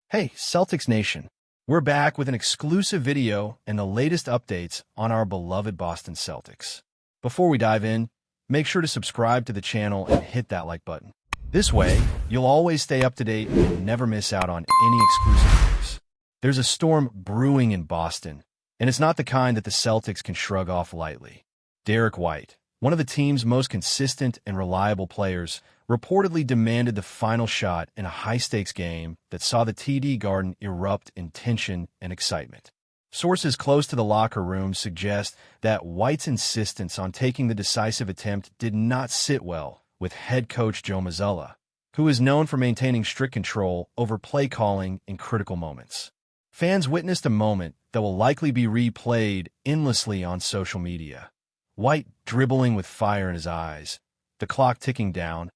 Hey, Celtics Nation. We're back with an exclusive video and the latest updates on our beloved Boston Celtics. Before we dive in, make sure to subscribe to the channel and hit that like button. This way, you'll always stay up to date and never miss out on any exclusive news. There's a storm brewing in Boston, and it's not the kind that the Celtics can shrug off lightly. DERRICK White, one of the team's most consistent and reliable players, reportedly demanded the final shot in a high-stakes game that saw the TD Garden erupt in tension and excitement. Sources close to the locker room suggest that White's insistence on taking the decisive attempt did not sit well with head coach Joe MAZZULLA, who is known for maintaining strict control over play calling in critical moments. Fans witnessed a moment that will likely be replayed endlessly on social media. White dribbling with fire in his eyes, the clock ticking down,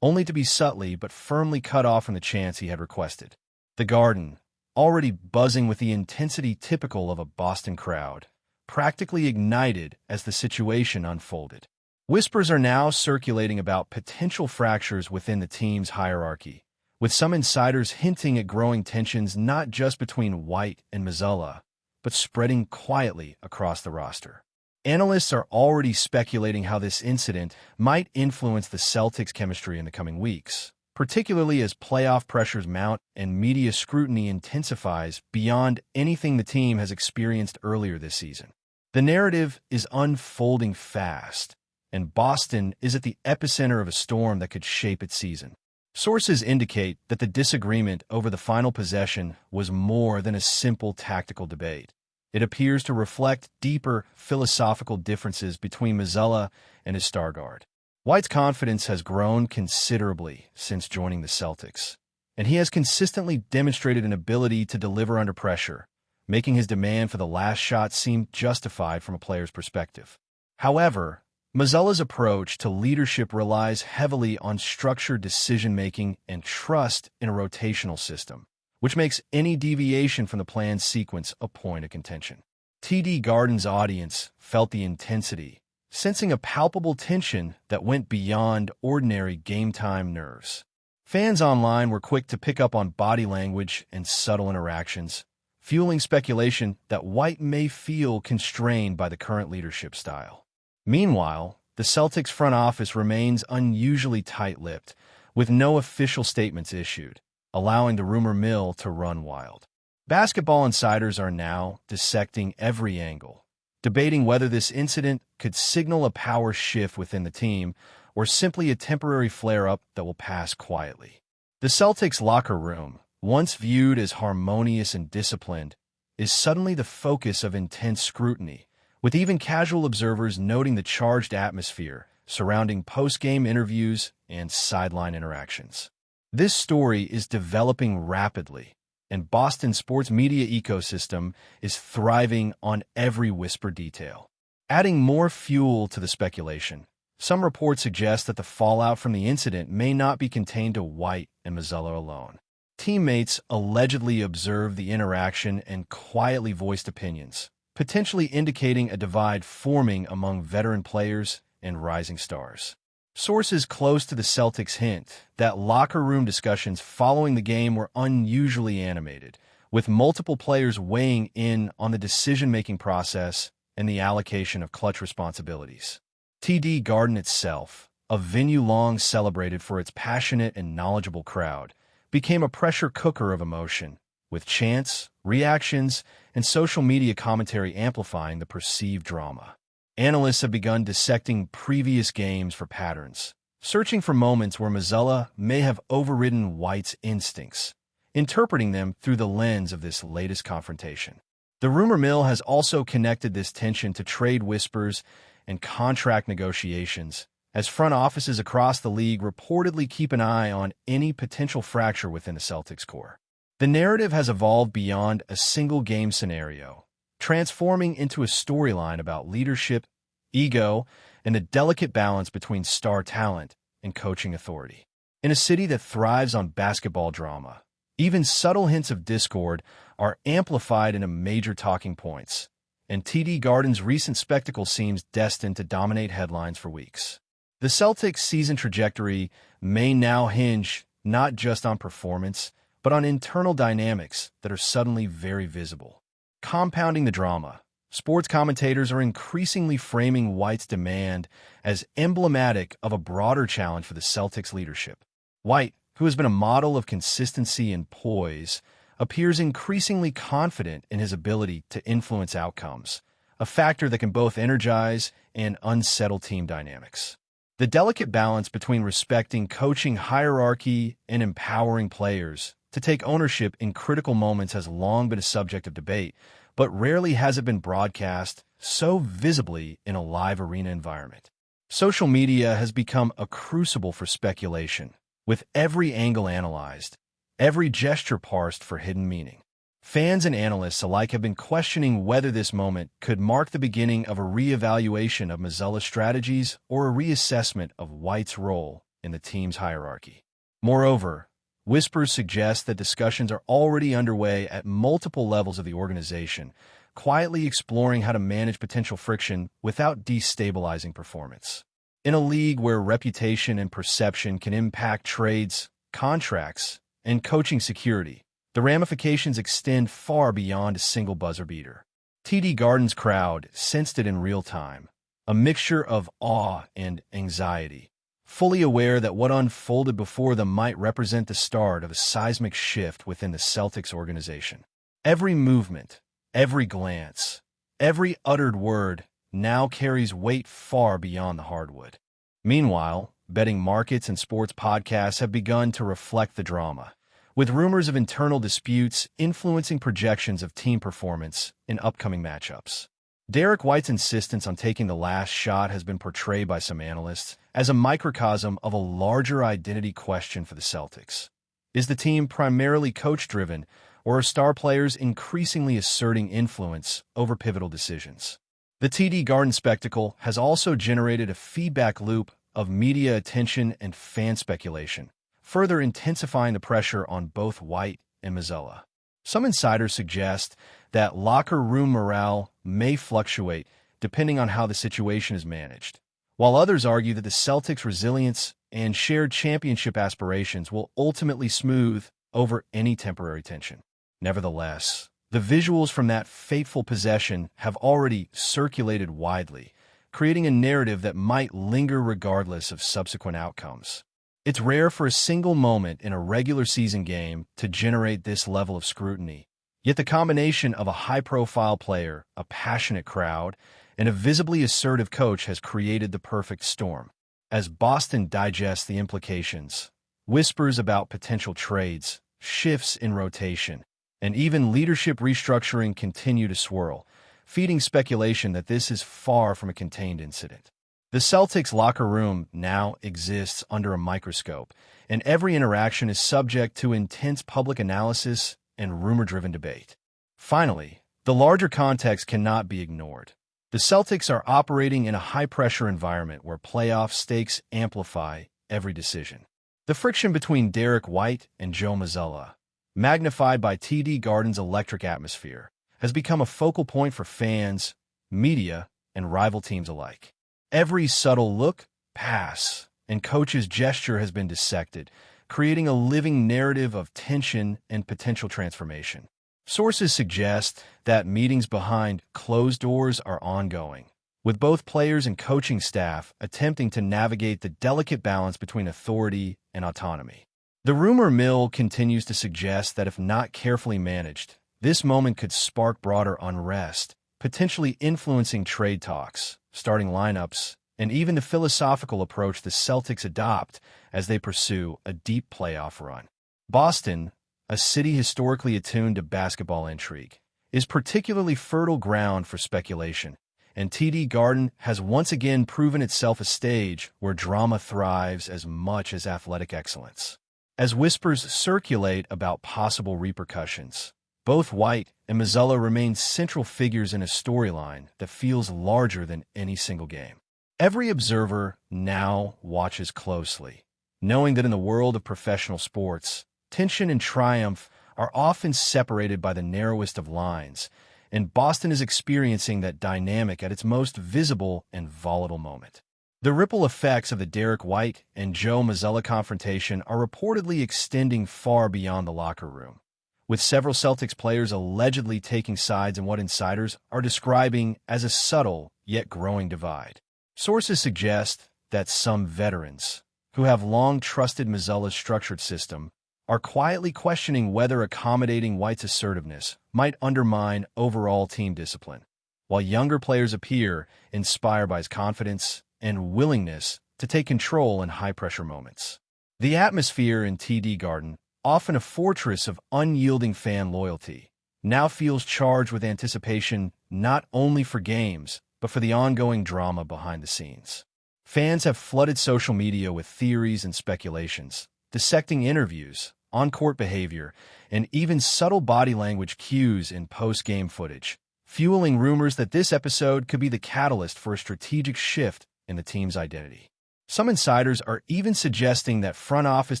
only to be subtly but firmly cut off from the chance he had requested. The Garden, already buzzing with the intensity typical of a Boston crowd, practically ignited as the situation unfolded. Whispers are now circulating about potential fractures within the team's hierarchy, with some insiders hinting at growing tensions not just between White and MAZZULLA, but spreading quietly across the roster. Analysts are already speculating how this incident might influence the Celtics' chemistry in the coming weeks, particularly as playoff pressures mount and media scrutiny intensifies beyond anything the team has experienced earlier this season. The narrative is unfolding fast, and Boston is at the epicenter of a storm that could shape its season. Sources indicate that the disagreement over the final possession was more than a simple tactical debate. It appears to reflect deeper philosophical differences between MAZZULLA and his star guard. White's confidence has grown considerably since joining the Celtics, and he has consistently demonstrated an ability to deliver under pressure, making his demand for the last shot seem justified from a player's perspective. However, MAZZULLA's approach to leadership relies heavily on structured decision-making and trust in a rotational system, which makes any deviation from the planned sequence a point of contention. TD Garden's audience felt the intensity, sensing a palpable tension that went beyond ordinary game-time nerves. Fans online were quick to pick up on body language and subtle interactions, fueling speculation that White may feel constrained by the current leadership style. Meanwhile, the Celtics front office remains unusually tight-lipped, with no official statements issued, allowing the rumor mill to run wild. Basketball insiders are now dissecting every angle, debating whether this incident could signal a power shift within the team or simply a temporary flare-up that will pass quietly. The Celtics locker room, once viewed as harmonious and disciplined, is suddenly the focus of intense scrutiny, with even casual observers noting the charged atmosphere surrounding post-game interviews and sideline interactions. This story is developing rapidly, and Boston's sports media ecosystem is thriving on every whisper detail. Adding more fuel to the speculation, some reports suggest that the fallout from the incident may not be contained to White and MAZZULLA alone. Teammates allegedly observed the interaction and quietly voiced opinions, potentially indicating a divide forming among veteran players and rising stars. Sources close to the Celtics hint that locker room discussions following the game were unusually animated, with multiple players weighing in on the decision-making process and the allocation of clutch responsibilities. TD Garden itself, a venue long celebrated for its passionate and knowledgeable crowd, became a pressure cooker of emotion, with chants, reactions, and social media commentary amplifying the perceived drama. Analysts have begun dissecting previous games for patterns, searching for moments where MAZZULLA may have overridden White's instincts, interpreting them through the lens of this latest confrontation. The rumor mill has also connected this tension to trade whispers and contract negotiations, as front offices across the league reportedly keep an eye on any potential fracture within the Celtics core. The narrative has evolved beyond a single-game scenario, transforming into a storyline about leadership, ego, and the delicate balance between star talent and coaching authority. In a city that thrives on basketball drama, even subtle hints of discord are amplified into major talking points, and TD Garden's recent spectacle seems destined to dominate headlines for weeks. The Celtics' season trajectory may now hinge not just on performance, but but on internal dynamics that are suddenly very visible. Compounding the drama, sports commentators are increasingly framing White's demand as emblematic of a broader challenge for the Celtics leadership. White, who has been a model of consistency and poise, appears increasingly confident in his ability to influence outcomes, a factor that can both energize and unsettle team dynamics. The delicate balance between respecting coaching hierarchy and empowering players to take ownership in critical moments has long been a subject of debate, but rarely has it been broadcast so visibly in a live arena environment. Social media has become a crucible for speculation, with every angle analyzed, every gesture parsed for hidden meaning. Fans and analysts alike have been questioning whether this moment could mark the beginning of a re-evaluation of MAZZULLA's strategies or a reassessment of White's role in the team's hierarchy. Moreover, whispers suggest that discussions are already underway at multiple levels of the organization, quietly exploring how to manage potential friction without destabilizing performance. In a league where reputation and perception can impact trades, contracts, and coaching security, the ramifications extend far beyond a single buzzer beater. TD Garden's crowd sensed it in real time, a mixture of awe and anxiety, fully aware that what unfolded before them might represent the start of a seismic shift within the Celtics organization. Every movement, every glance, every uttered word now carries weight far beyond the hardwood. Meanwhile, betting markets and sports podcasts have begun to reflect the drama, with rumors of internal disputes influencing projections of team performance in upcoming matchups. DERRICK White's insistence on taking the last shot has been portrayed by some analysts as a microcosm of a larger identity question for the Celtics. Is the team primarily coach-driven, or are star players increasingly asserting influence over pivotal decisions? The TD Garden spectacle has also generated a feedback loop of media attention and fan speculation, further intensifying the pressure on both White and MAZZULLA. Some insiders suggest that locker room morale may fluctuate depending on how the situation is managed, while others argue that the Celtics' resilience and shared championship aspirations will ultimately smooth over any temporary tension. Nevertheless, the visuals from that fateful possession have already circulated widely, creating a narrative that might linger regardless of subsequent outcomes. It's rare for a single moment in a regular season game to generate this level of scrutiny, yet the combination of a high-profile player, a passionate crowd, and a visibly assertive coach has created the perfect storm. As Boston digests the implications, whispers about potential trades, shifts in rotation, and even leadership restructuring continue to swirl, feeding speculation that this is far from a contained incident. The Celtics locker room now exists under a microscope, and every interaction is subject to intense public analysis and rumor-driven debate. Finally, the larger context cannot be ignored. The Celtics are operating in a high-pressure environment where playoff stakes amplify every decision. The friction between DERRICK White and Joe MAZZULLA, magnified by TD Garden's electric atmosphere, has become a focal point for fans, media, and rival teams alike. Every subtle look, pass, and coach's gesture has been dissected, creating a living narrative of tension and potential transformation. Sources suggest that meetings behind closed doors are ongoing, with both players and coaching staff attempting to navigate the delicate balance between authority and autonomy. The rumor mill continues to suggest that if not carefully managed, this moment could spark broader unrest, potentially influencing trade talks, starting lineups, and even the philosophical approach the Celtics adopt as they pursue a deep playoff run. Boston, a city historically attuned to basketball intrigue, is particularly fertile ground for speculation, and TD Garden has once again proven itself a stage where drama thrives as much as athletic excellence. As whispers circulate about possible repercussions, both White and MAZZULLA remain central figures in a storyline that feels larger than any single game. Every observer now watches closely, knowing that in the world of professional sports, tension and triumph are often separated by the narrowest of lines, and Boston is experiencing that dynamic at its most visible and volatile moment. The ripple effects of the DERRICK White and Joe MAZZULLA confrontation are reportedly extending far beyond the locker room, with several Celtics players allegedly taking sides in what insiders are describing as a subtle yet growing divide. Sources suggest that some veterans, who have long trusted MAZZULLA's structured system, are quietly questioning whether accommodating White's assertiveness might undermine overall team discipline, while younger players appear inspired by his confidence and willingness to take control in high-pressure moments. The atmosphere in TD Garden, often a fortress of unyielding fan loyalty, now feels charged with anticipation not only for games, but for the ongoing drama behind the scenes. Fans have flooded social media with theories and speculations, dissecting interviews, on-court behavior, and even subtle body language cues in post-game footage, fueling rumors that this episode could be the catalyst for a strategic shift in the team's identity. Some insiders are even suggesting that front office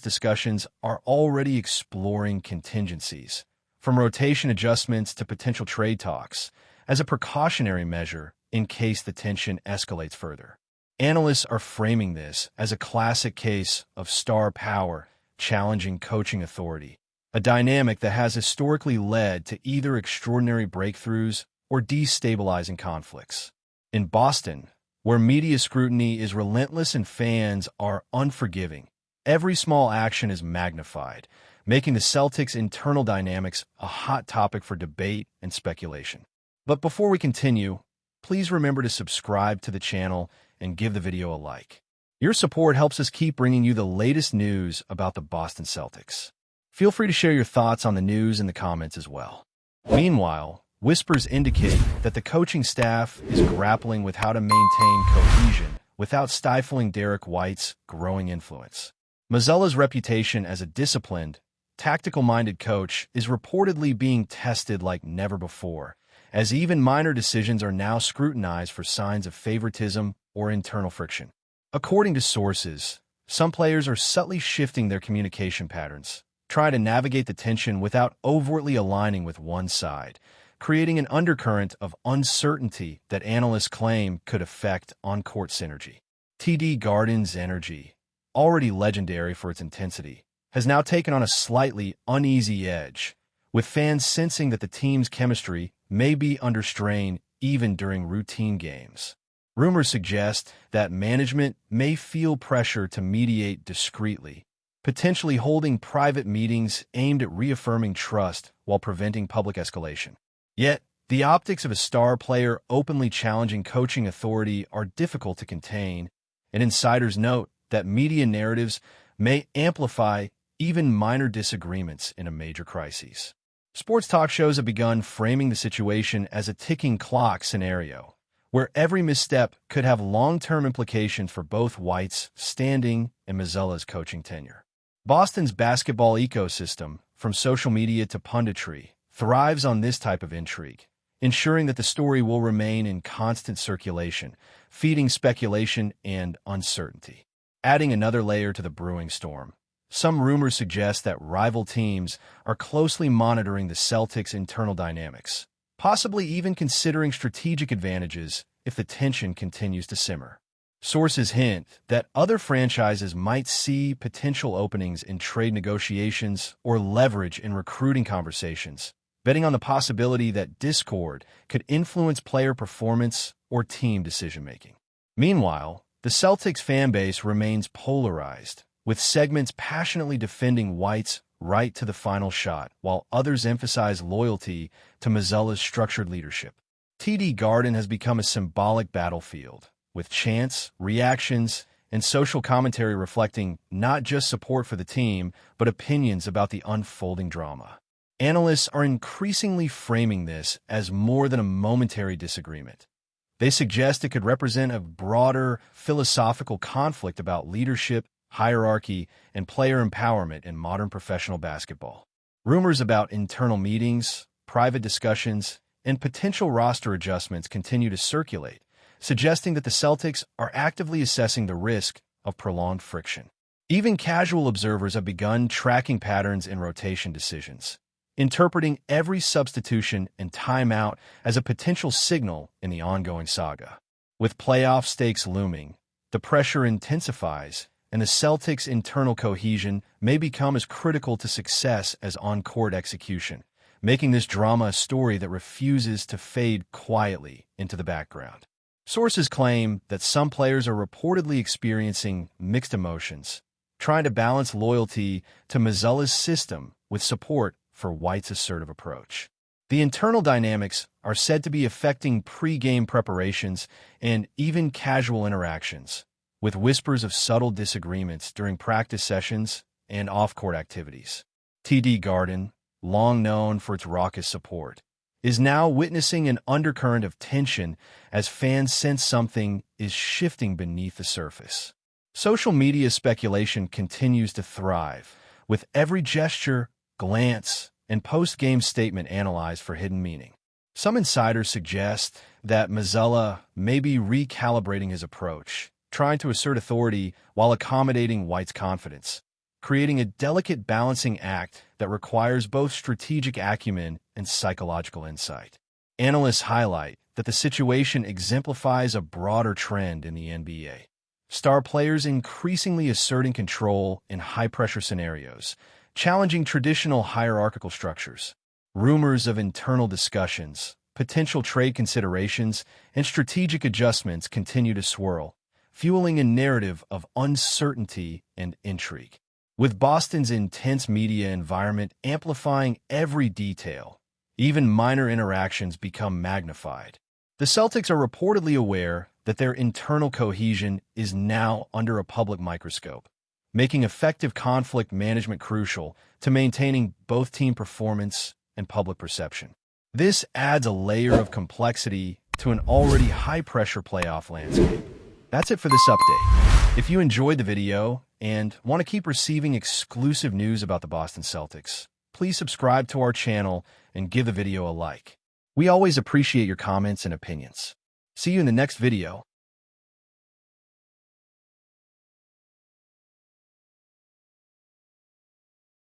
discussions are already exploring contingencies, from rotation adjustments to potential trade talks, as a precautionary measure in case the tension escalates further. Analysts are framing this as a classic case of star power challenging coaching authority, a dynamic that has historically led to either extraordinary breakthroughs or destabilizing conflicts. In Boston, where media scrutiny is relentless and fans are unforgiving, every small action is magnified, making the Celtics' internal dynamics a hot topic for debate and speculation. But before we continue, please remember to subscribe to the channel and give the video a like. Your support helps us keep bringing you the latest news about the Boston Celtics. Feel free to share your thoughts on the news in the comments as well. Meanwhile, whispers indicate that the coaching staff is grappling with how to maintain cohesion without stifling DERRICK White's growing influence. MAZZULLA's reputation as a disciplined, tactical-minded coach is reportedly being tested like never before, as even minor decisions are now scrutinized for signs of favoritism or internal friction. According to sources, some players are subtly shifting their communication patterns, trying to navigate the tension without overtly aligning with one side, creating an undercurrent of uncertainty that analysts claim could affect on-court synergy. TD Garden's energy, already legendary for its intensity, has now taken on a slightly uneasy edge, with fans sensing that the team's chemistry may be under strain even during routine games. Rumors suggest that management may feel pressure to mediate discreetly, potentially holding private meetings aimed at reaffirming trust while preventing public escalation. Yet, the optics of a star player openly challenging coaching authority are difficult to contain, and insiders note that media narratives may amplify even minor disagreements in a major crisis. Sports talk shows have begun framing the situation as a ticking clock scenario, where every misstep could have long-term implications for both White's standing and MAZZULLA's coaching tenure. Boston's basketball ecosystem, from social media to punditry, thrives on this type of intrigue, ensuring that the story will remain in constant circulation, feeding speculation and uncertainty. Adding another layer to the brewing storm, some rumors suggest that rival teams are closely monitoring the Celtics' internal dynamics, possibly even considering strategic advantages if the tension continues to simmer. Sources hint that other franchises might see potential openings in trade negotiations or leverage in recruiting conversations, betting on the possibility that discord could influence player performance or team decision-making. Meanwhile, the Celtics fan base remains polarized, with segments passionately defending White's right to the final shot, while others emphasize loyalty to MAZZULLA's structured leadership. TD Garden has become a symbolic battlefield, with chants, reactions, and social commentary reflecting not just support for the team, but opinions about the unfolding drama. Analysts are increasingly framing this as more than a momentary disagreement. They suggest it could represent a broader philosophical conflict about leadership, hierarchy, and player empowerment in modern professional basketball. Rumors about internal meetings, private discussions, and potential roster adjustments continue to circulate, suggesting that the Celtics are actively assessing the risk of prolonged friction. Even casual observers have begun tracking patterns in rotation decisions, interpreting every substitution and timeout as a potential signal in the ongoing saga. With playoff stakes looming, the pressure intensifies, and the Celtics' internal cohesion may become as critical to success as on-court execution, making this drama a story that refuses to fade quietly into the background. Sources claim that some players are reportedly experiencing mixed emotions, trying to balance loyalty to MAZZULLA's system with support for White's assertive approach. The internal dynamics are said to be affecting pre-game preparations and even casual interactions, with whispers of subtle disagreements during practice sessions and off-court activities. TD Garden, long known for its raucous support, is now witnessing an undercurrent of tension as fans sense something is shifting beneath the surface. Social media speculation continues to thrive, with every gesture, glance, and post-game statement analyzed for hidden meaning. Some insiders suggest that MAZZULLA may be recalibrating his approach, trying to assert authority while accommodating White's confidence, creating a delicate balancing act that requires both strategic acumen and psychological insight. Analysts highlight that the situation exemplifies a broader trend in the NBA. Star players increasingly asserting control in high-pressure scenarios, challenging traditional hierarchical structures. Rumors of internal discussions, potential trade considerations, and strategic adjustments continue to swirl, fueling a narrative of uncertainty and intrigue. With Boston's intense media environment amplifying every detail, even minor interactions become magnified. The Celtics are reportedly aware that their internal cohesion is now under a public microscope, making effective conflict management crucial to maintaining both team performance and public perception. This adds a layer of complexity to an already high-pressure playoff landscape. That's it for this update. If you enjoyed the video and want to keep receiving exclusive news about the Boston Celtics, please subscribe to our channel and give the video a like. We always appreciate your comments and opinions. See you in the next video.